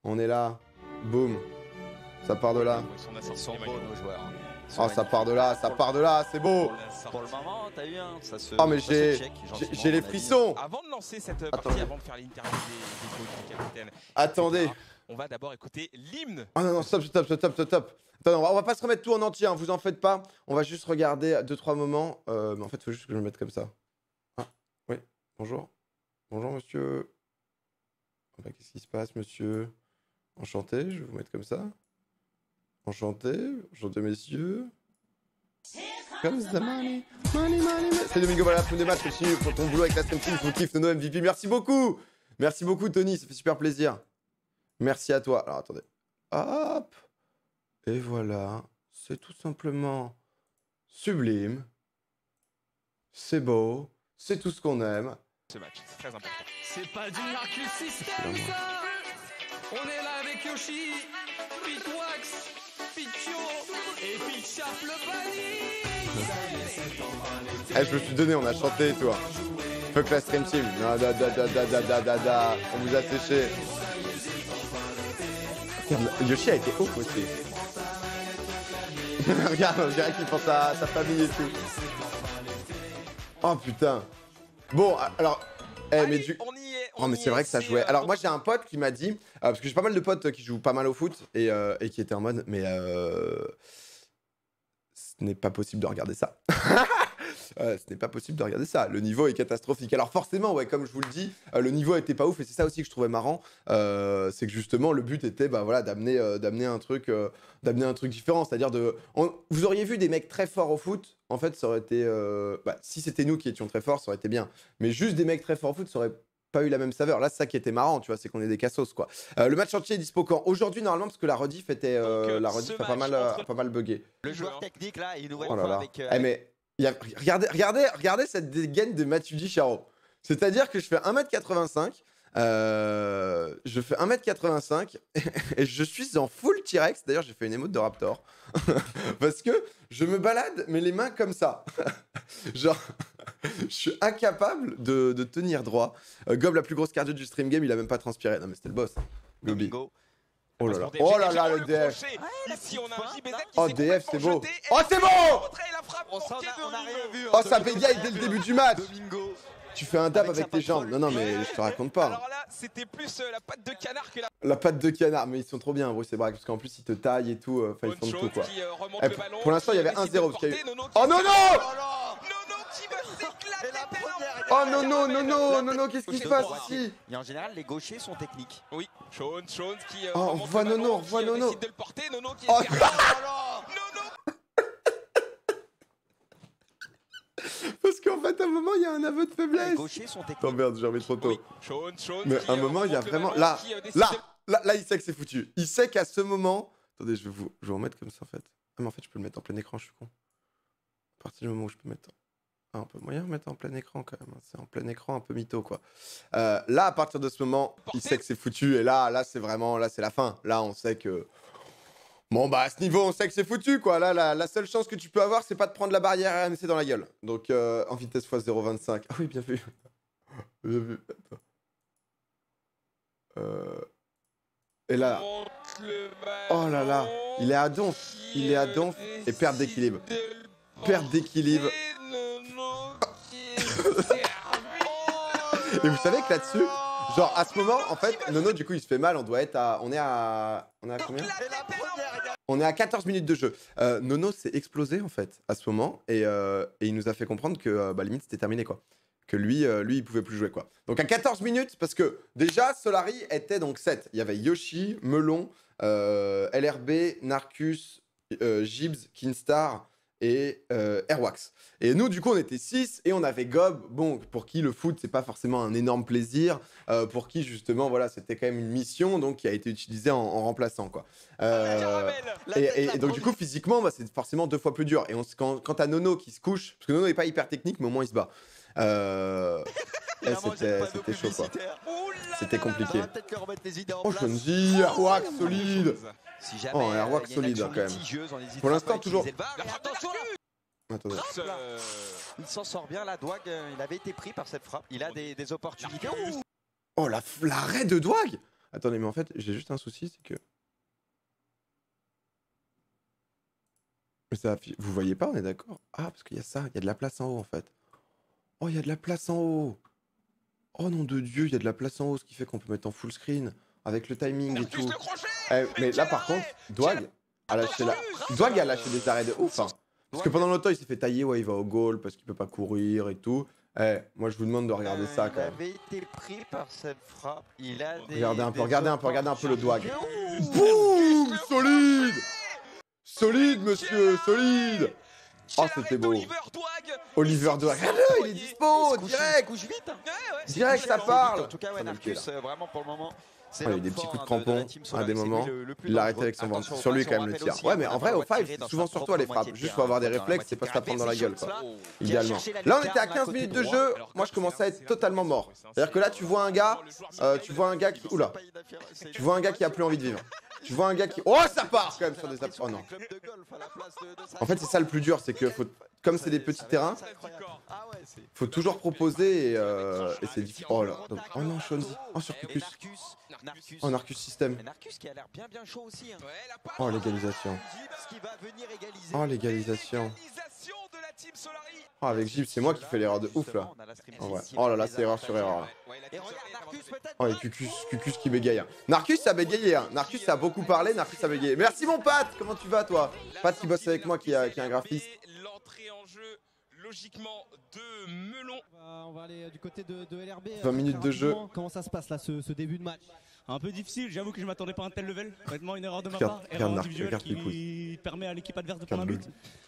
On est là. Boum. Ça part de là. Ils sont beaux nos joueurs. Oh, ça part de là, ça part de là, c'est beau. Pour le moment, t'as eu un. Ça se. Oh, mais ça se check, j'ai les frissons. Avant de lancer cette partie, avant de faire l'interview des coachs, du capitaine. Attendez. On va d'abord écouter l'hymne. Oh non, non, stop. Attends, on va pas se remettre tout en entier, hein, vous en faites pas. On va juste regarder 2-3 moments. Mais en fait, il faut juste que je me mette comme ça. Ah, oui, bonjour. Bonjour, monsieur. Oh, bah, qu'est-ce qui se passe, monsieur? Enchanté, je vais vous mettre comme ça. Enchanté, messieurs. Comes the money. C'est Domingo, voilà, fin de match. Continue pour ton boulot avec la Stream Team. Je vous kiffe, Nono MVP. Merci beaucoup. Merci beaucoup, Tony. Ça fait super plaisir. Merci à toi. Alors, attendez. Hop. Et voilà. C'est tout simplement sublime. C'est beau. C'est tout ce qu'on aime. Ce match, c'est très important. C'est pas du Marcus System, ça. On est là avec Yoshi, Pitwax, Pitcho et Pitchap le panier. Eh, je me suis donné, on a chanté et tout. Hein. Fuck la Stream Team. Non, da. On vous a séché. Regarde, Yoshi a été ouf aussi. regarde qu'il pense à sa famille et tout. Oh putain. Bon, alors... Allez, mais du... on y est. Oh mais c'est vrai que ça jouait. Alors moi j'ai un pote qui m'a dit, parce que j'ai pas mal de potes qui jouent pas mal au foot et qui étaient en mode, mais ce n'est pas possible de regarder ça. Ce n'est pas possible de regarder ça. Le niveau est catastrophique. Alors forcément, ouais, comme je vous le dis, le niveau était pas ouf et c'est ça aussi que je trouvais marrant. C'est que justement le but était, bah voilà, d'amener un truc différent. C'est-à-dire vous auriez vu des mecs très forts au foot. En fait, ça aurait été, si c'était nous qui étions très forts, ça aurait été bien. Mais juste des mecs très forts au foot, ça aurait pas eu la même saveur. Là, c'est ça qui était marrant, tu vois, c'est qu'on est des cassos, quoi. Le match entier est dispo quand? Aujourd'hui, normalement, parce que la rediff était, la rediff a pas mal bugué. Le joueur technique là, une nouvelle Oh là fois là. avec. Mais regardez cette dégaine de Matuidi Charo. C'est-à-dire que je fais 1m85, je fais 1m85 et je suis en full T-Rex. D'ailleurs, j'ai fait une émote de Raptor. Parce que je me balade, mais les mains comme ça. Genre, je suis incapable de tenir droit. Gob, la plus grosse cardio du stream game, il a même pas transpiré. Non, mais c'était le boss. Gobi. Domingo. Oh là là, le DF. Ici, on a un JBZ qui Oh, s'est DF, c'est beau. complètement jeté. Oh, c'est bon. Et la frappe On pour pied de a rien vu. Oh, ça bégaye dès le début du match. Domingo. Tu fais un dab Avec avec sa tes jambes. patte Non, mais je te raconte pas. Alors là, c'était plus la patte de canard que la La patte de canard, mais ils sont trop bien, Bruce et Braque, parce qu'en plus ils te taillent et tout, enfin ils bonne font chose tout quoi. qui remonte Eh, le ballon. pour l'instant, il y avait qui décide de 1-0, le parce qu'il y a eu- porter, Nono qui Oh non, s'est- non. Nono qui va s'éclater Et la première. Oh non, qu'est-ce qui se passe ici? Et en général, les gauchers sont techniques. Oui, Sean qui Oh, on remonte voit le ballon, Nono, on qui, voit Nono. décide de le porter, Nono qui Oh, est Nono. Parce qu'en fait, à un moment, il y a un aveu de Les faiblesse. gauchers sont Oh techniques. merde, j'ai remis trop tôt. Oui, Sean Mais qui, à un moment, il y a remonte le vraiment... ballon, Là, qui, décide de- là, il sait que c'est foutu. Il sait qu'à ce moment... Attendez, je vais vous remettre comme ça en fait. Ah mais en fait, je peux le mettre en plein écran, je suis con. À partir du moment où je peux mettre... Ah, on peut moyen de mettre en plein écran quand même. Hein. C'est en plein écran un peu mytho quoi. Là, à partir de ce moment, il sait que c'est foutu. Et là, c'est vraiment... Là, c'est la fin. Là, on sait que... Bon bah à ce niveau on sait que c'est foutu quoi, là la seule chance que tu peux avoir c'est pas de prendre la barrière RMC dans la gueule. Donc en vitesse x 0,25. Ah oui bien vu. Bien vu. Attends. Et là, remonte le oh là là, ballon, il est à donf, qui, et perte d'équilibre. décide de le Perte d'équilibre. porter, Nono qui est servi. Et vous savez que là-dessus, genre à ce moment en fait, Nono du coup il se fait mal, on est à combien? Et la première. On est à 14 minutes de jeu. Nono s'est explosé en fait à ce moment et il nous a fait comprendre que limite c'était terminé quoi. Que lui il pouvait plus jouer quoi. Donc à 14 minutes, parce que déjà Solari était donc 7. Il y avait Yoshi, Melon, LRB, Narcus, Gibbs, Kinstar et Airwax. Et nous du coup on était 6 et on avait Gob, bon pour qui le foot c'est pas forcément un énorme plaisir, pour qui justement voilà c'était quand même une mission donc qui a été utilisée en remplaçant quoi. Et donc du coup physiquement bah, c'est forcément 2 fois plus dur. Et quand t'as Nono qui se couche, parce que Nono n'est pas hyper technique mais au moins il se bat. C'était chaud quoi. C'était compliqué. Peut-être que remettre les idées en Oh place. Shenzi, Airwax solide. Si jamais Oh, Airwax il y a une solide, action quand même. litigieuse, on n'hésitera Pour l'instant, pas à toujours. utiliser le VAR. La frappe de Attention là. Attendez. Il s'en sort bien, la Douag, il avait été pris par cette frappe. Il a des opportunités. Ouh. Oh l'arrêt de Douag. Attendez, mais en fait, j'ai juste un souci, c'est que... Mais ça, vous voyez pas, on est d'accord? Ah, parce qu'il y a ça, il y a de la place en haut, en fait. Oh, il y a de la place en haut. Oh, nom de Dieu, il y a de la place en haut, ce qui fait qu'on peut mettre en full screen, avec le timing et tout. Mais là, par contre, Dwag a lâché Dwag a lâché des arrêts de ouf, hein. Parce que pendant l'auto, il s'est fait tailler, ouais, il va au goal, parce qu'il peut pas courir et tout. Moi, je vous demande de regarder ça, quand même. Il avait été pris par cette frappe. Il a des... Regardez un peu le Dwag. Boum, solide. Solide, monsieur, solide. Oh, c'était beau. Oliver Dwag. Regardez, il est dispo, direct. Direct, ça parle. En tout cas, ouais, Narcus, vraiment pour le moment. Il y a eu des petits coups de crampon à des moments. Il l'a arrêté avec son ventre. Sur lui, quand même, le tir. Ouais, mais en vrai, au 5, c'est souvent sur toi les frappes. Juste faut avoir des réflexes, c'est pas se la prendre dans la gueule, quoi. Idéalement. Là, on était à 15 minutes de jeu. Moi, je commençais à être totalement mort. C'est-à-dire que là, tu vois un gars qui. Oula. Tu vois un gars qui a plus envie de vivre. Tu vois un gars qui. Oh, ça part quand même sur des apps. Oh non. En fait, c'est ça le plus dur, c'est que comme c'est des petits terrains, faut toujours proposer et c'est difficile. Oh là. Oh non, Shonzi. Oh, sur Cucus. Oh, Narcus système. Narcus qui a l'air bien chaud aussi. Oh, l'égalisation. Oh, l'égalisation. Oh, avec Gibbs, c'est moi qui fais l'erreur de ouf là. Oh, ouais. Oh là là, c'est erreur sur erreur là. Oh, et Cucus qui bégaye. Narcus, ça a bégayé. Hein. Narcus, ça a beaucoup parlé. Narcus, ça a bégayé. Merci mon Pat. Comment tu vas, toi? Pat qui bosse avec moi, qui est un graphiste. L'entrée en jeu, logiquement, de Melon. On va aller du côté de LRB. 20 minutes de jeu. Comment ça se passe là, ce début de match? Un peu difficile, j'avoue que je m'attendais pas à un tel level. Honnêtement, une erreur de ma Regarde, part. Erreur regarde individuelle Narcus, qui permet à l'équipe adverse de prendre un but.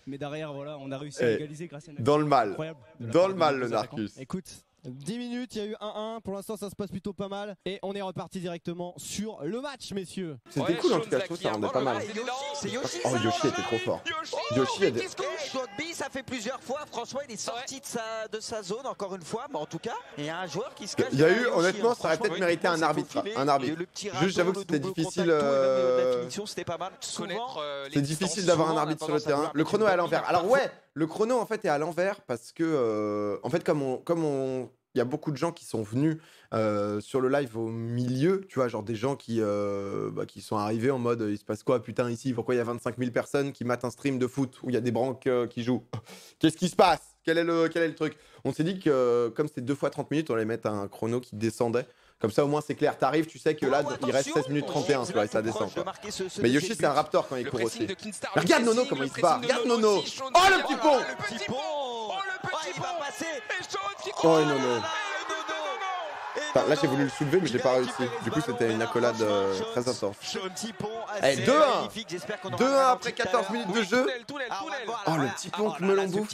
Mais derrière, voilà, on a réussi à Eh, égaliser grâce à une Dans le mal. incroyable de la Dans part le de mal, nos le attaquants. Narcus. Écoute, 10 minutes, il y a eu 1-1. Pour l'instant, ça se passe plutôt pas mal. Et on est reparti directement sur le match, messieurs. C'était cool en tout cas, je trouve que ça rendait pas mal. C'est Yoshi. Oh, Yoshi était trop fort. Yoshi a des. Shotby, ça fait plusieurs fois. François, il est sorti de sa zone encore une fois. Mais en tout cas, il y a un joueur qui se cache. Il y a eu, derrière Yoshi, honnêtement, hein. ça aurait peut-être Franchement, mérité un il arbitre. s'est faufilé. Un arbitre. Il y a eu le petit Juste, râteau, j'avoue que le c'était double difficile. contact, tout, et même la finition, c'était pas mal. Souvent, C'est difficile d'avoir un arbitre sur le terrain. Le chrono est à l'envers. Alors ouais, le chrono en fait est à l'envers parce que en fait il y a beaucoup de gens qui sont venus sur le live au milieu, tu vois, genre des gens qui sont arrivés en mode il se passe quoi putain ici, pourquoi il y a 25 000 personnes qui matent un stream de foot où il y a des branques qui jouent. Qu'est-ce qui se passe? Quel est le truc? On s'est dit que comme c'était 2 fois 30 minutes, on allait mettre un chrono qui descendait. Comme ça au moins c'est clair, t'arrives, tu sais que là il reste 16 minutes 31, tu vois, et ça descend quoi. Mais Yoshi c'est un raptor quand il court aussi. Mais regarde Nono comment il se bat, regarde Nono. Oh le petit pont. le petit pont. Il va passer. Oh et Nono. Enfin, là j'ai voulu le soulever mais j'ai pas réussi. Du coup c'était une accolade très intense. Eh, 2-1 2-1 après 14 minutes de jeu. Oh le petit pont qui me l'embouffe.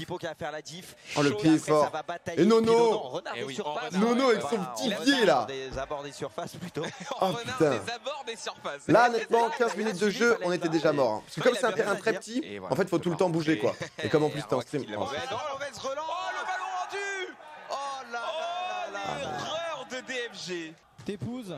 Oh le pied est fort. Et Nono. Nono avec son petit pied là. Oh putain. Là honnêtement 15 minutes de jeu on était déjà mort hein. Parce que comme c'est un terrain très petit, en fait faut tout le temps bouger quoi. Et comme en plus t'es en stream. Oh, DFG. T'épouses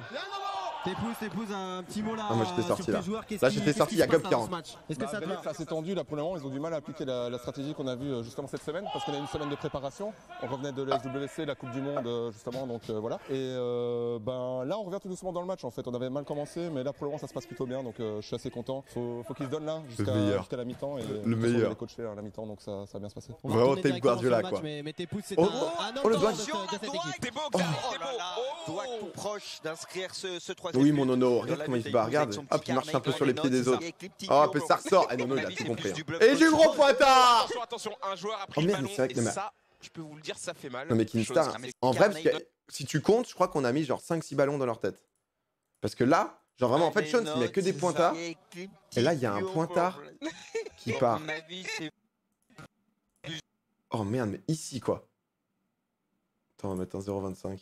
un petit mot là. Ah, moi, j'étais sorti, sur tes là. joueurs. Qu'est-ce Là, qui- j'étais qu'est-ce sorti qui il y a se Gob passe qui dans ce rentre. match Est-ce que ça te C'est assez tendu là pour le moment, ils ont du mal à appliquer la stratégie qu'on a vue justement cette semaine parce qu'on a une semaine de préparation. On revenait de la SWC, la Coupe du Monde justement, donc voilà. Et là on revient tout doucement dans le match en fait. On avait mal commencé, mais là pour le moment ça se passe plutôt bien, donc je suis assez content. Faut qu'ils se donnent là jusqu'à la mi-temps et Le meilleur. On est coaché à la mi-temps, donc ça va bien se passer. On va Vraiment retourner tape directement sur le Guardiola, match, quoi. Mais t'épouses c'est Oh, un oh, le homme doigt. de cette équipe. T'es beau, Doigt tout proche d'inscrire ce troisième. Oui mon Nono, regarde comment il se bat, regarde. Hop il marche un peu sur les pieds des autres. Oh puis ça ressort. Et Nono il a tout compris. hein. Et j'ai eu gros pointard. Attention, un joueur a Oh pris le merde, ballon mais c'est vrai que et le ça, je peux vous le dire, ça fait mal. Non mais Kinstar, en vrai parce que si tu comptes, je crois qu'on a mis genre 5-6 ballons dans leur tête. Parce que là, genre vraiment en fait Sean il met que des pointards. Et là il y a un pointard qui part. Oh merde mais ici quoi. Attends on va mettre un 0,25.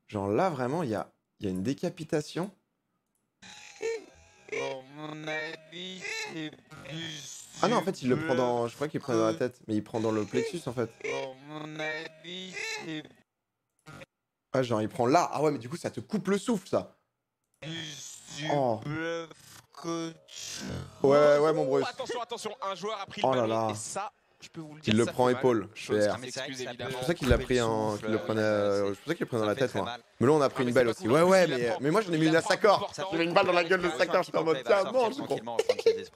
Genre là vraiment il y a une décapitation. Ah non en fait il le prend dans... Je crois qu'il prend dans la tête. Mais il prend dans le plexus en fait. Ah genre il prend là. Ah ouais mais du coup ça te coupe le souffle ça. Oh. Ouais mon Bruce. Attention, un joueur a pris Oh le là ballon là. et ça, je peux vous le dire. Il le ça prend fait mal. épaule. Chose C'est qui R. m'excuse C'est évidemment. pour ça qu'il l'a pris en. Qu'il le prenait. C'est pour ça qu'il le prenait dans la tête, moi. Melon, on a pris Ah, mais une c'est belle pas aussi. cool. Ouais, En plus, ouais, il la prend. mais moi j'en ai mis Il une la à prend Sakor. important. J'avais une balle dans la gueule de Sakor, j'étais en mode tiens, non, je comprends.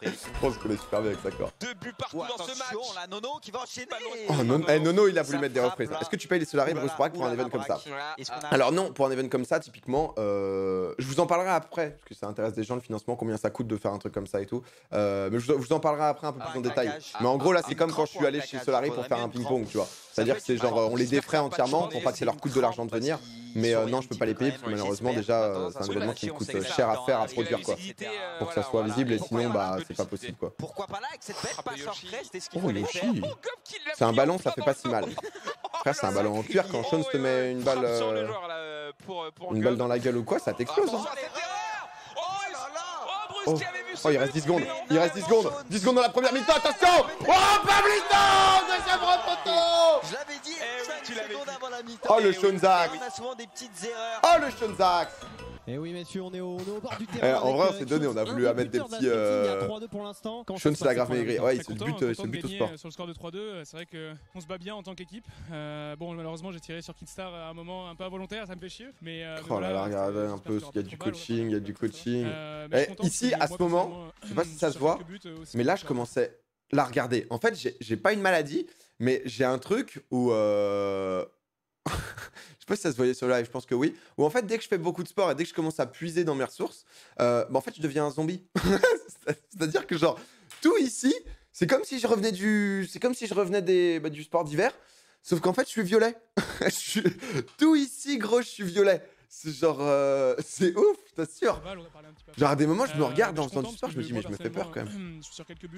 Je pense qu'on est super bien avec Sakor. 2 buts partout dans ce match. On a Nono qui va enchaîner. Oh, Nono, il a voulu Ça mettre des frappe, reprises. là. Est-ce que tu payes les Solari Oulala, Bruce Brack pour un oulala, event comme ça? Voilà. Est-ce qu'on a- Alors non, pour un event comme ça, typiquement, je vous en parlerai après, parce que ça intéresse des gens le financement, combien ça coûte de faire un truc comme ça et tout. Mais je vous en parlerai après un peu plus en détail. Mais en gros, là, c'est comme quand je suis allé chez Solari pour faire un ping-pong, tu vois. C'est-à-dire que c'est genre, on les défraie entièrement pour pas que ça leur coûte de l'argent de venir. Mais non, je peux pas les payer parce que malheureusement, déjà, c'est un événement qui me coûte cher à faire, à produire, quoi. Pour que ça soit visible et sinon, bah, c'est pas possible, quoi. Pourquoi pas là avec cette belle passe en retrait, c'était ce qu'il Oh, fallait faire. Yoshi! C'est un ballon, ça fait pas si mal. Frère, c'est un ballon en cuir, quand Sean te met une balle dans la gueule ou quoi, ça t'explose. Hein. Oh, il reste 10 secondes. Il reste 10 secondes. 10 secondes dans la première mi-temps, attention! Oh, Pablito! Deuxième poteau! Je l'avais dit, 5 secondes avant la mi-temps. Oh, le Shonzak! On a souvent des petites erreurs. Oh, le Shonzak! Et oui, messieurs, on est au bord du terrain. En vrai, on avec, s'est donné, on a voulu mettre des buteur petits. d'Alfred, il y a 3-2 pour l'instant. Comment Sean, ça se c'est la passe grave pour la maigrie. mi-temps? Ouais, Très c'est le content, but au content de sport. gagner sur le score de 3-2. C'est vrai qu'on se bat bien en tant qu'équipe. Bon, malheureusement, j'ai tiré sur Kidstar à un moment un peu involontaire, ça me fait chier. Mais Oh là là, regardez un peu, il y a du coaching, il y a du coaching. Ici, à ce moment, je sais pas si ça se voit, mais là, je commençais. Là, regardez, en fait, j'ai pas une maladie, mais j'ai un truc où. Je sais pas si ça se voyait sur le live, je pense que oui. Où en fait, dès que je fais beaucoup de sport et dès que je commence à puiser dans mes ressources, en fait, je deviens un zombie. C'est-à-dire que, genre, tout ici, c'est comme si je revenais du sport d'hiver, sauf qu'en fait, je suis violet. Tout ici, gros, je suis violet. C'est genre, c'est ouf, je t'assure. Genre à des moments, je me regarde en faisant du sport, je me dis, mais je me fais peur quand même.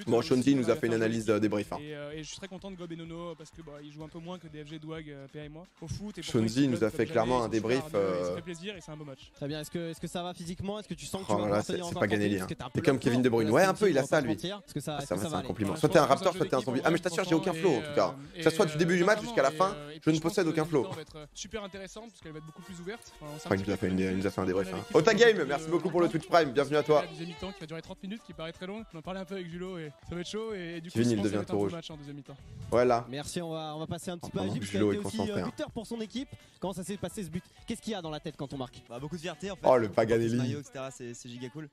Bon, Shonzi nous a fait une analyse débrief. Et je suis très content de Gob et Nono parce que ils jouent un peu moins que DFG, Douag, PA et moi au foot. Shonzi nous a fait clairement un débrief. Ça fait plaisir et c'est un beau match. Très bien, est-ce que ça va physiquement? Est-ce que tu sens que tu Oh vas là là, pouvoir tenir c'est encore pas ton gagné, rythme? hein. Parce que t'es un peu C'est comme le Kevin De Bruyne. flanc, Ouais, là, un peu, il a on va ça, pas se lui. mentir. Est-ce que ça Ça va, c'est va un aller? compliment. Ouais, Soit je t'es un pense que Raptor, ça soit t'es un joue zombie. l'équipe, Ah, mais je t'assure, j'ai aucun flow en tout cas. Que ça soit du début du match jusqu'à la fin, je ne possède aucun flow. va être super intéressante parce qu'elle va être beaucoup plus ouverte. Il nous a fait un débrief. Ota Game, merci beaucoup pour le Twitch Prime, bienvenue à toi. La deuxième mi-temps qui va durer 30 minutes, qui paraît très long. On en parlait un peu avec Julo et ça va être chaud. Et du coup, Kevin, je il pense que ça devient va être un tout beau rouge. match en deuxième mi-temps. Voilà. Merci, on va passer un petit peu à pardon, Egypte, qui a Julo été est aussi concentré, hein. buteur pour son équipe. Comment ça s'est passé ce but? Qu'est-ce qu'il y a dans la tête quand on marque? Beaucoup de fierté en fait. Oh, le Paganelli. Maillot, etc. C'est giga cool.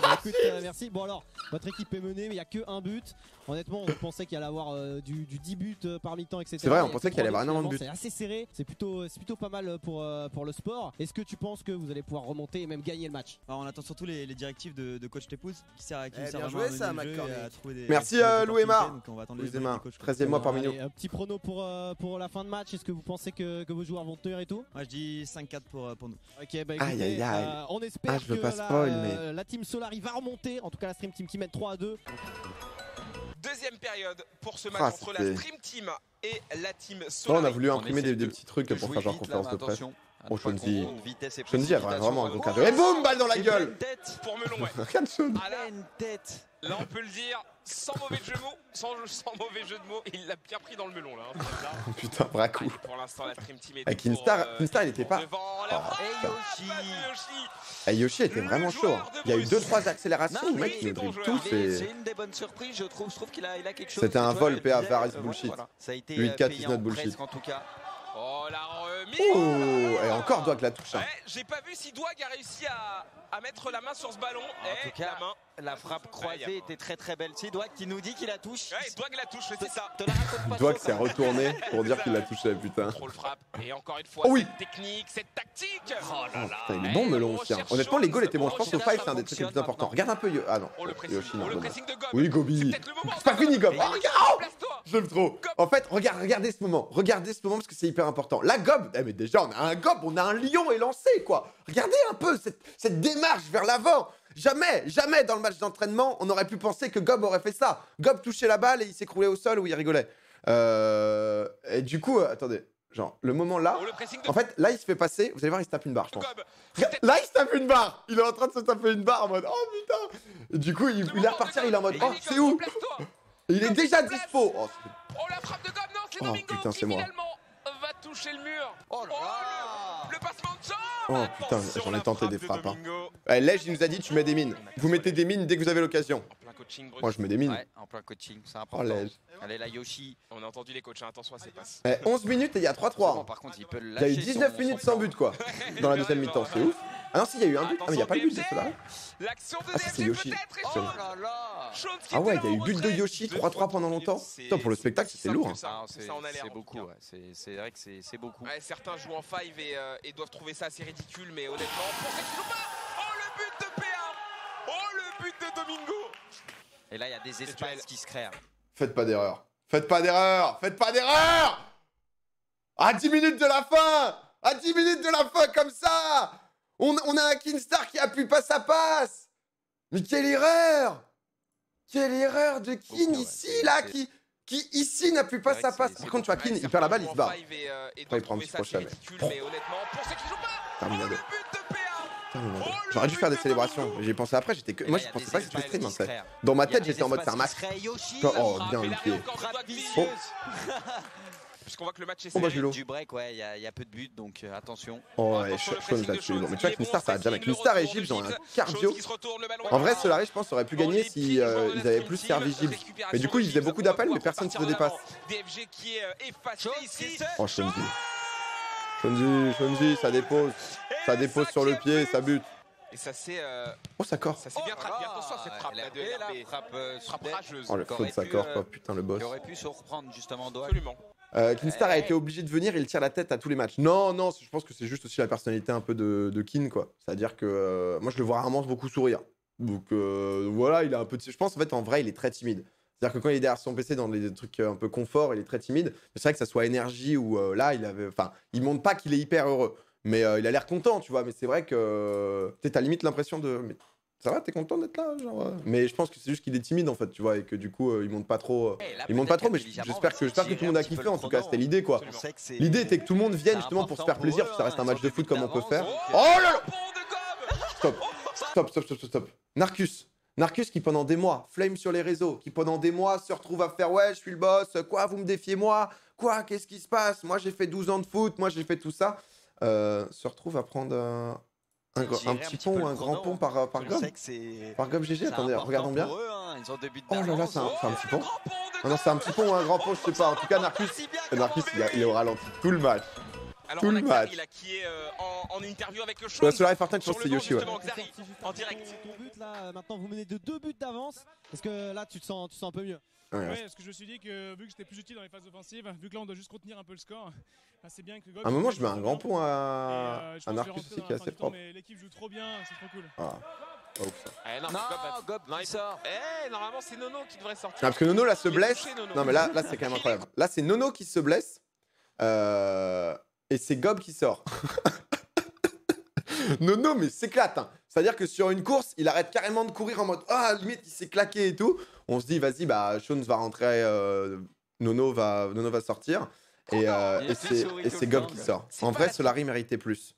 Bah, écoute, merci. Bon alors, votre équipe est menée, mais il n'y a que un but. Honnêtement, on pensait qu'il allait avoir du 10 buts par mi-temps, etc. C'est vrai, on Et pensait qu'il allait avoir énormément de buts. C'est assez serré, c'est plutôt pas mal pour le sport. Est-ce que tu penses que vous allez pouvoir remonter et même gagner le match? Alors, on attend surtout les directives de coach Tepouz qui sert bien vraiment joué, à mener ça, le jeu et McCormick. à trouver des. Merci, des opportunités, Louema. donc on va attendre les Louema, bonnes du coach, 13e mois parmi nous. Allez, un petit prono pour la fin de match. Est-ce que vous pensez que vos joueurs vont tenir et tout? Moi je dis 5-4 pour nous. Ok, bah Aïe, écoutez, aïe, aïe. on espère Je veux que pas spoil, mais. la team Solari va remonter. En tout cas, la Stream Team qui mène 3-2. Deuxième période pour ce match Ah, entre la c'était- Stream Team et la Team Non, Solari. on a voulu imprimer des petits trucs pour faire genre conférence de presse. Oh, Shonzi. Shonzi a vraiment un gros cardio. Et boum, balle dans la gueule! Tête. Pour Melon, ouais. Regarde Sean. Ah, là, Pleine tête. là, on peut le dire, sans mauvais jeu de mots, sans mauvais jeu de mots, il l'a bien pris dans le melon là. Hein, Oh, putain, braco. pour l'instant, la Stream Team est Avec pour, Kinstar, il était pas. devant la Oh, frappe Et putain. Yoshi. de Yoshi. Et Yoshi était vraiment chaud. Hein. Il y a eu 2-3 accélérations, Non, le mec mais il nous c'est dribble bon tout. joueur. C'est une des bonnes surprises, je trouve. Je trouve qu'il a quelque chose. C'était un Tu vois, vol, je PA, disais, Varys voilà, bullshit. Ça a été 8-4 is payant not bullshit. presque, en tout cas. Oh, la remise. Oh, et encore Doig la touche. Hein. Ouais, j'ai pas vu si Douag a réussi à mettre la main sur ce ballon. En tout cas, la main. la frappe croisée était très très belle. C'est Douag qui nous dit qu'il la touche. Ouais, Douag la touche, c'est ça. Te la raconte pas Doig trop, s'est quand même. retourné pour dire qu'il l'a touché, putain. Contrôle frappe. Et encore une fois, Oh oui. cette technique, cette tactique. Oh Oh, là là. putain, il est bon Melon aussi. Hein. Honnêtement, les goals étaient bons. Je pense que 5 c'est un des trucs les plus importants. Regarde un peu. Ah non. Oh, le pressing, Yoshi, non, le dommage. pressing de Gob. Oui, C'est Gobi. peut-être le moment. C'est pas fini, Gob. Et Oh, Yoshi, regarde. Place-toi. J'aime trop. En fait, regardez ce moment. Regardez ce moment parce que c'est hyper important. La Gob. Eh, mais déjà, on a un Gob, on a un lion élancé, quoi. Regardez un peu cette démarche vers l'avant. Jamais dans le match d'entraînement, on aurait pu penser que Gob aurait fait ça. Gob touchait la balle et il s'écroulait au sol où il rigolait. Et du coup, attendez. Genre, le moment là. Oh, le pressing de En fait, là, il se fait passer. Vous allez voir, il se tape une barre, je pense. Gob. Regarde, là, il se tape une barre. Il est en train de se taper une barre en mode oh putain. Et du coup, il est repartir, il est en mode oh, c'est où? Et il est déjà dispo. Oh, Oh, la frappe de Gob, non, c'est Oh, Domingo putain, qui c'est moi. finalement va toucher le mur. Oh là là. Le passement de champ. Oh, putain, Attention, j'en ai la tenté frappe des de frappes, hein. Domingo. Lej, il nous a dit tu mets des mines. Vous mettez des mines dès que vous avez l'occasion. En plein coaching, Bruce. Moi, je mets des mines. Ouais, en plein coaching, c'est Oh, important. Lej. Allez, la Yoshi. On a entendu les coachs, hein, attention à ses passes. 11 minutes et il y a 3-3. Bon, par contre, il peut le Il y a eu lâcher 19 son- minutes son sans plan. but, quoi. Dans la deuxième mi-temps, c'est ouf. Ah non, si, il y a eu un but. Ah, mais il n'y a pas le but de cela. L'action de Ah, ça, c'est DFG Yoshi. peut-être. Et Oh Sean là là. qui Ah ouais, était il y a eu là en but de retrait. Yoshi, Deux 3-3 fois pendant qui longtemps. c'est- Putain, pour le spectacle, c'est c'était simple lourd. que Hein. ça. Ah, Ça en a l'air, c'est en beaucoup, tout cas. ouais. C'est vrai que c'est beaucoup. Ouais, certains jouent en 5 et doivent trouver ça assez ridicule, mais honnêtement, pour ceux qui jouent pas, oh le but de PA, oh le but de Domingo. Et là, il y a des duel. espaces qui se créent. Faites pas d'erreur. Faites pas d'erreur. Faites pas d'erreur. À 10 minutes de la fin. À 10 minutes de la fin, comme ça. On a un Kinstar qui appuie pas sa passe. Mais quelle erreur. Quelle erreur de Kin ouais, ici, c'est- là, c'est- qui ici n'appuie pas C'est sa vrai que passe. c'est Par contre, tu vois, Kin, Ouais, il perd la balle, il certains se barre. jouent en 5 et Après, il doivent prend un trouver petit ça assez crochet, mais- ridicule, mais honnêtement, pour ceux qui jouent pas, oh Terminado. le but de PA. Terminado. Oh, le J'aurais dû faire des but de célébrations. Domingo. J'y ai pensé après, j'étais que. Et Moi, là, je il y a pensais des pas que c'était espaces stream, qui en se fait. créent. Dans ma Il y a tête, des j'étais en mode c'est un espaces match. qui se créent. Yoshi, Oh, frappe, bien Mais le la pied. rue encore du doigt vicieuse. glissée. Oh. Puisqu'on voit que le match est Oh, bah, serré. Julo. Du break, ouais, il y a peu de buts, donc attention. Oh, ouais, Attention, le Sean pressing va de tuer. Mais Jones, tu vois, il est Kinstar, bon, ça va jamais. pressing, le Kinstar et retour de Gibbs ont un Gibbs. cardio. Jones qui se retourne, le ballon En est vrai, là. Solari, je pense, aurait pu gagner si ils avaient plus servi Gibbs. Mais du coup, ils faisaient beaucoup d'appels, mais personne ne se faisait passe. DFG qui est effacé Jones, ici. Oh, Shonzi. Shonzi, ça dépose. Ça dépose sur le pied, ça bute. Et ça c'est Oh, ça corps. bien traduit. Attention à cette frappe là de LRB. frappe rageuse. Oh, le Qui faux de aurait sa pu, corps, quoi. Putain, le boss. qui aurait pu se reprendre justement Doha. Absolument. Kinstar a été obligé de venir, il tire la tête à tous les matchs. Non, je pense que c'est juste aussi la personnalité un peu de Kin, quoi. C'est-à-dire que moi, je le vois rarement beaucoup sourire. Donc voilà, il a un peu de... Je pense, en fait, en vrai, il est très timide. C'est-à-dire que quand il est derrière son PC dans des trucs un peu confort, il est très timide. Mais c'est vrai que ça soit énergie ou là, il montre pas qu'il est hyper heureux. Mais il a l'air content, tu vois. Mais c'est vrai que t'as limite l'impression de... Mais ça va, t'es content d'être là, genre. Mais je pense que c'est juste qu'il est timide, en fait, tu vois, et que du coup, il monte pas trop. Il monte pas trop, mais j'espère que tout le monde a kiffé. En tout cas, c'était l'idée, quoi. L'idée était que tout le monde vienne justement pour se faire plaisir, puis ça reste un match de foot comme on peut faire. Oh là là! Stop. Narcus qui pendant des mois flame sur les réseaux, qui pendant des mois se retrouve à faire ouais, je suis le boss, quoi, vous me défiez moi, quoi, qu'est-ce qui se passe, moi j'ai fait 12 ans de foot, moi j'ai fait tout ça, se retrouve à prendre un petit pont ou un grand pont par gob. Par gob GG, attendez, regardons bien. Oh là là, c'est un petit pont. Oh non, c'est un petit pont ou un grand pont, je sais pas. En tout cas, Narcus, il est au ralenti tout le match. Alors, Tout le match. Il a qui est en interview avec le show. Ouais, Solari Fortin, je pense que c'est Yoshi, ouais. En direct. Ton but là, maintenant vous menez de 2 buts d'avance. Est-ce que là tu te sens un peu mieux? Ouais, parce que je me suis dit que vu que j'étais plus utile dans les phases offensives, vu que là on doit juste contenir un peu le score, bah, c'est bien que Gob. À un moment, je mets un grand pont Et, à je pense que je vais Narcus rentrer aussi dans qui est la fin assez du temps, propre. mais l'équipe joue trop bien, c'est trop cool. Ah, pas ouf ça. Eh, non, Non, Gob, Gob qui sort. normalement c'est Nono qui devrait sortir. Non, parce que Nono là se Il est blesse. touché, Nono. Non, mais là c'est quand même incroyable. Là, c'est Nono qui se blesse. Et c'est Gob qui sort. Nono, mais s'éclate. Hein. C'est-à-dire que sur une course, il arrête carrément de courir en mode ah, limite, il s'est claqué et tout. On se dit, vas-y, bah, Sean va rentrer. Nono va sortir. Et c'est Gob qui sort. En vrai, Solari méritait plus.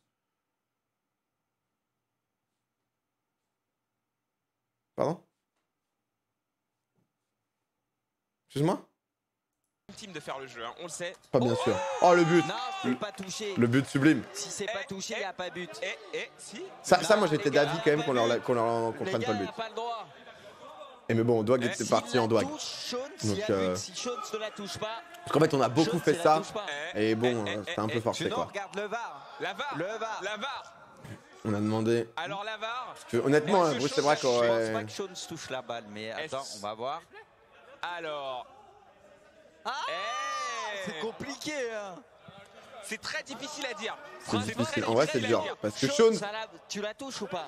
Pardon? Excuse-moi? Ultime de faire le jeu, hein, on le sait. Pas bien sûr. Oh, le but! Non, c'est pas touché. Le but sublime. Si c'est pas touché, il n'y a pas but. Si. Ça moi j'étais les gars, d'avis quand même qu'on prenne pas le but. Pas le droit. Et mais bon, Doig était parti en Doig. Si Jones ne la touche pas. Parce qu'en fait, on a beaucoup Jones, fait il la ça. touche pas. Et bon, c'était un peu forcé Sinon, quoi. regarde le VAR. La VAR. Le VAR. La VAR. On a demandé. Alors la VAR. Parce que, honnêtement, Est-ce que c'est vrai Je pense qu'aurait. pas que Jones touche la balle, mais attends, on va voir. Alors. Ah, Eh, c'est compliqué, hein. c'est très difficile à dire. C'est difficile. En vrai, c'est dur. Parce que Jones, Sean, tu la touches ou pas?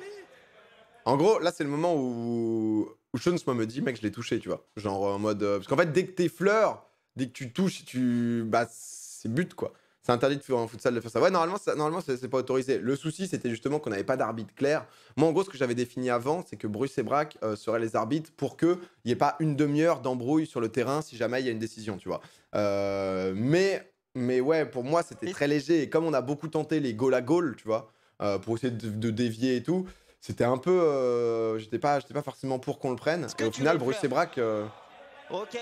en gros, là, c'est le moment où Sean, moi, me dit, mec, je l'ai touché, tu vois. Genre en mode. Parce qu'en fait, dès que t'effleures, dès que tu touches, bah, c'est but, quoi. C'est interdit de faire en futsal de faire ça. Ouais, normalement, c'est pas autorisé. Le souci, c'était justement qu'on n'avait pas d'arbitre clair. Moi, en gros, ce que j'avais défini avant, c'est que Bruce et Braque seraient les arbitres pour qu'il n'y ait pas une demi-heure d'embrouille sur le terrain si jamais il y a une décision, tu vois. Mais ouais, pour moi, c'était très léger. Et comme on a beaucoup tenté les goal à goal, tu vois, pour essayer de dévier et tout, c'était un peu. J'étais pas forcément pour qu'on le prenne. Et au final, Bruce et Braque. Ok.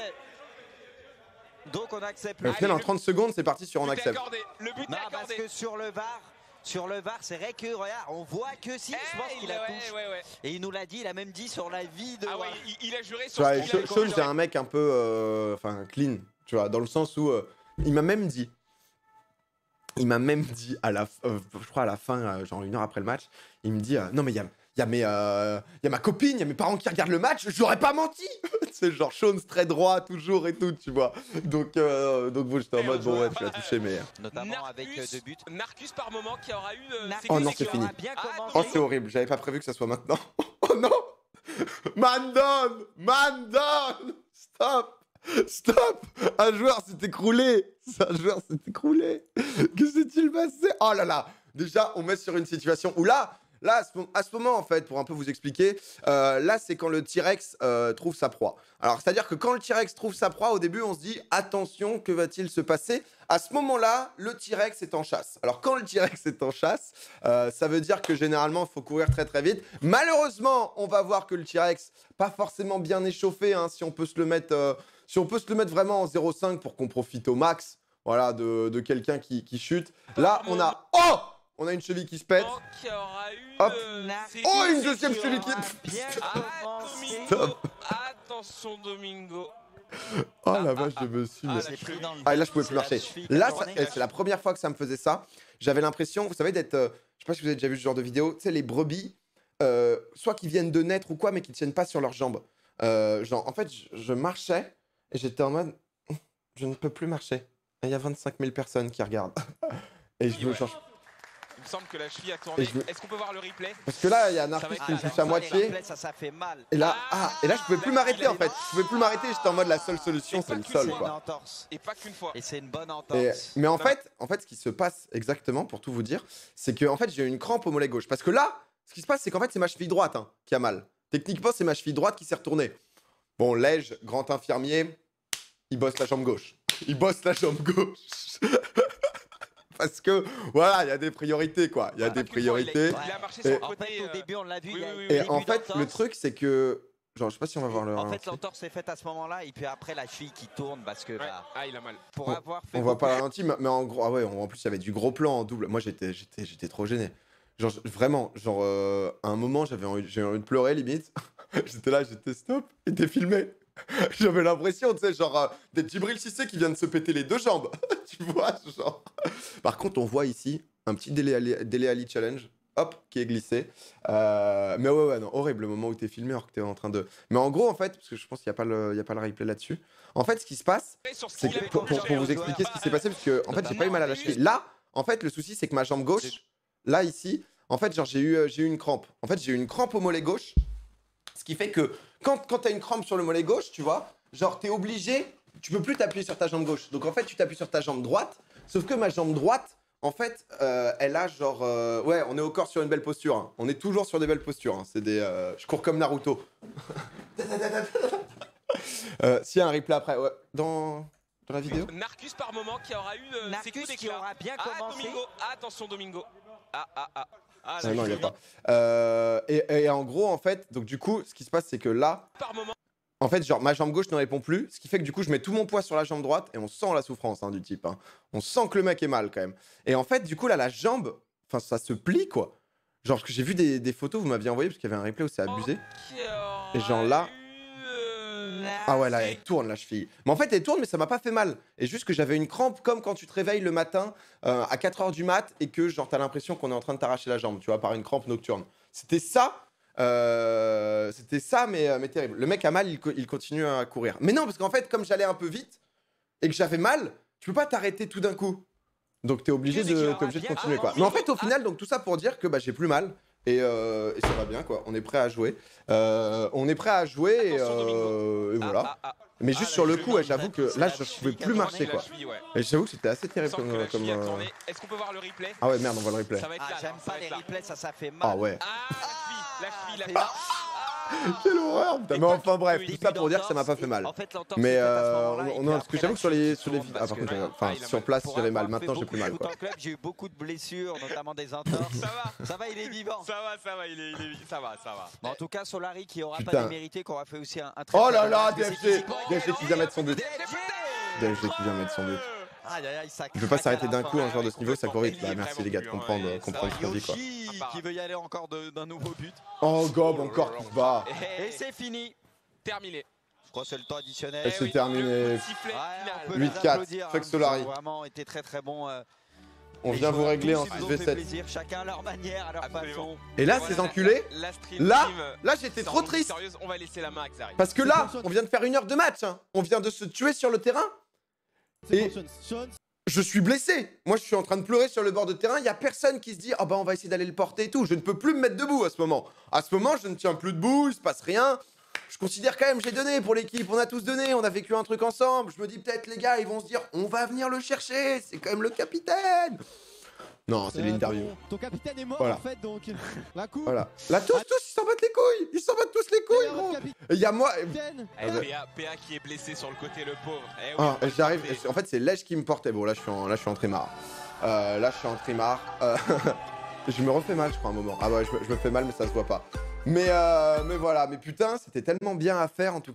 Donc on accepte Au final, en 30 secondes, c'est parti sur on Le but est accepte. accordé. Le but est Non, parce accordé. que sur le VAR, sur le VAR, c'est vrai que regarde, on voit que si, je pense qu'il a touché. Et il nous l'a dit, il a même dit sur la vie de. Ah ouais, il a juré sur Ouais, ce qu'il a Sean, c'est un mec un peu, enfin, clean, tu vois, dans le sens où il m'a même dit à la, je crois à la fin, genre 1 heure après le match, il me dit non mais il y a ma copine, il y a mes parents qui regardent le match, je l'aurais pas menti. C'est genre Sean très droit toujours et tout, tu vois. Donc bon, j'étais en mode bon ouais, tu l'as touché mais. Notamment avec 2 buts. Narcus par moment qui aura eu. Oh non, c'est fini. Oh c'est horrible, j'avais pas prévu que ça soit maintenant. Oh non. Man down, stop. Un joueur s'est écroulé. Que s'est-il passé? Oh là là. Déjà, on met sur une situation où là, à ce moment, en fait, pour un peu vous expliquer, là, c'est quand le T-Rex trouve sa proie. Alors, c'est-à-dire que quand le T-Rex trouve sa proie, au début, on se dit « Attention, que va-t-il se passer ?» À ce moment-là, le T-Rex est en chasse. Alors, quand le T-Rex est en chasse, ça veut dire que généralement, il faut courir très très vite. Malheureusement, on va voir que le T-Rex, pas forcément bien échauffé, hein, si on peut se le mettre vraiment en 0,5 pour qu'on profite au max, voilà, de quelqu'un qui chute. Là, on a... Oh! On a une cheville qui se pète. Hop. Oh, une deuxième cheville qui... Attention Domingo. Oh la vache, je me suis... Ah, là, je pouvais plus marcher. Là, c'est la première fois que ça me faisait ça. J'avais l'impression, vous savez, d'être... je sais pas si vous avez déjà vu ce genre de vidéo. Tu sais, les brebis, soit qui viennent de naître ou quoi, mais qui tiennent pas sur leurs jambes. Genre, en fait, je marchais et j'étais en mode... Je ne peux plus marcher. Il y a 25 000 personnes qui regardent. Et je me change... Il me semble que la cheville a tourné. Est-ce qu'on peut voir le replay? Parce que là, il y a Narcus qui me touche à moitié. Ça fait mal. Et là, je pouvais plus m'arrêter en fait. Je pouvais plus m'arrêter. J'étais en mode la seule solution, c'est le sol, quoi. Et pas qu'une fois. Et c'est une bonne entorse. Mais en fait, ce qui se passe exactement, pour tout vous dire, c'est que en fait, j'ai eu une crampe au mollet gauche. Parce que là, ce qui se passe, c'est qu'en fait, c'est ma cheville droite qui a mal. Techniquement, c'est ma cheville droite qui s'est retournée. Bon, Lège, grand infirmier, il bosse la jambe gauche. Parce que, voilà, il y a des priorités, quoi. Il y a des priorités. Il a marché sur le côté. Au début, on l'a vu. Et en fait, le truc, c'est que... Genre, je sais pas si on va voir le... En fait, l'entorse est faite à ce moment-là, et puis après, la cheville qui tourne, parce que... il a mal. Pour avoir fait... On voit pas la ralenti, mais en gros... Ah ouais, en plus, il y avait du gros plan en double. Moi, j'étais trop gêné. Genre, vraiment, genre... à un moment, j'ai eu envie de pleurer, limite. J'étais stop, il était filmé. J'avais l'impression, tu sais, genre des Djibril Cissé qui vient de se péter les 2 jambes. Tu vois, genre. Par contre, on voit ici un petit Dele Alli challenge, hop, qui est glissé. Mais ouais, non, horrible le moment où t'es filmé alors que t'es en train de. Mais en gros, en fait, parce que je pense qu'il n'y a pas le replay là-dessus. En fait, ce qui se passe, c'est que pour vous expliquer ce qui s'est passé, parce que en fait, j'ai pas eu mal à la cheville. Là, en fait, le souci, c'est que ma jambe gauche, là, ici, en fait, genre, j'ai eu une crampe. En fait, j'ai eu une crampe au mollet gauche. Ce qui fait que quand t'as une crampe sur le mollet gauche, tu vois, genre t'es obligé, tu peux plus t'appuyer sur ta jambe gauche. Donc en fait, tu t'appuies sur ta jambe droite, sauf que ma jambe droite, en fait, elle a genre... ouais, on est encore sur une belle posture. Hein. On est toujours sur des belles postures. Hein. C'est des... je cours comme Naruto. S'il y a un replay après, ouais. Dans la vidéo. Narcus par moment qui aura eu ses coups d'éclat. Qui aura bien commencé. Domingo. Attention Domingo. Non, il n'y a pas. Et en gros, en fait, donc du coup, ce qui se passe, c'est que là, en fait, genre, ma jambe gauche ne répond plus, ce qui fait que du coup, je mets tout mon poids sur la jambe droite et on sent la souffrance du type. Hein. On sent que le mec est mal quand même. Et en fait, du coup, là, la jambe, enfin, ça se plie, quoi. Genre, parce que j'ai vu des photos, vous m'aviez envoyé, parce qu'il y avait un replay où c'est abusé. Et genre là... Ah ouais, là, elle tourne la cheville. Mais en fait, elle tourne, mais ça m'a pas fait mal. Et juste que j'avais une crampe, comme quand tu te réveilles le matin à 4h du mat et que genre t'as l'impression qu'on est en train de t'arracher la jambe, tu vois, par une crampe nocturne. C'était ça, mais terrible. Le mec a mal, il continue à courir. Mais non, parce qu'en fait, comme j'allais un peu vite et que j'avais mal, tu peux pas t'arrêter tout d'un coup. Donc t'es obligé de continuer, quoi. Mais en fait, au final, donc tout ça pour dire que bah, j'ai plus mal. Et ça va bien, quoi. On est prêt à jouer. Et voilà. Mais juste sur le coup, j'avoue que là, je pouvais plus marcher, quoi. Et j'avoue que c'était assez terrible comme... Est-ce qu'on peut voir le replay? Ah ouais, merde, on voit le replay. J'aime pas les replays, ça fait mal. Ah ouais. La cheville, la Quelle horreur. Mais enfin bref, tout ça pour dire que ça m'a pas fait mal. Mais parce que j'avoue que sur les ah, par contre, sur place j'avais mal. Maintenant j'ai plus mal, quoi. J'ai eu beaucoup de blessures, notamment des entorses. Ça va, il est vivant. Ça va. Bon, en tout cas, Solari qui aura pas démérité, qui aura fait aussi un très... Oh là là, DFG qui vient mettre son but. DFG qui vient mettre son but. Aïe, aïe, aïe, ça Il peut pas craque s'arrêter à la d'un fin. coup, un joueur de ce Ouais, niveau, ça court vite. il Bah est merci vraiment les gars de plus, hein, comprendre et comprendre ce qu'on dit quoi. Yoshi qui veut y aller encore d'un nouveau but. Oh Gob, encore qui se bat. Et c'est fini. Terminé. Je crois que c'est le temps additionnel. Et c'est terminé. Le sifflet Ouais, final. on peut les 8-4, applaudir, Flex hein, Solari. ils ont vraiment été très très bons. On les vient vous joueurs, régler tous, en ils nous ont fait 6v7. plaisir, chacun à leur manière, à leur Absolument. façon. Et là, Voilà, ces enculés, la stream là, team, là j'étais c'est trop vraiment triste. sérieuse. On va laisser la main à Xari. Parce que là, C'est on vient de faire 1 heure de match. Hein. On vient de se tuer sur le terrain. C'est Et- bon, Sean. Je suis blessé. Moi, je suis en train de pleurer sur le bord de terrain. Il y a personne qui se dit ah bah on va essayer d'aller le porter et tout. Je ne peux plus me mettre debout à ce moment. À ce moment, je ne tiens plus debout. Il se passe rien. Je considère quand même j'ai donné pour l'équipe. On a tous donné. On a vécu un truc ensemble. Je me dis peut-être les gars, ils vont se dire on va venir le chercher. C'est quand même le capitaine. Non, c'est l'interview. Ton capitaine est mort Voilà. en fait, donc la coupe. Voilà. Là, tous, ils s'en battent les couilles. Ils s'en battent tous les couilles, Meilleur gros. capitaine. Et il y a moi. Eh, PA qui est blessé sur le côté, le pauvre. Eh oui, Ah, on va j'arrive. porter. En fait, c'est Lèche qui me portait. Bon, là, je suis en trimar. Là, je suis en trimar. Je me refais mal, je crois, un moment. Ah ouais, je me fais mal, mais ça se voit pas. Mais voilà. Mais putain, c'était tellement bien à faire, en tout cas.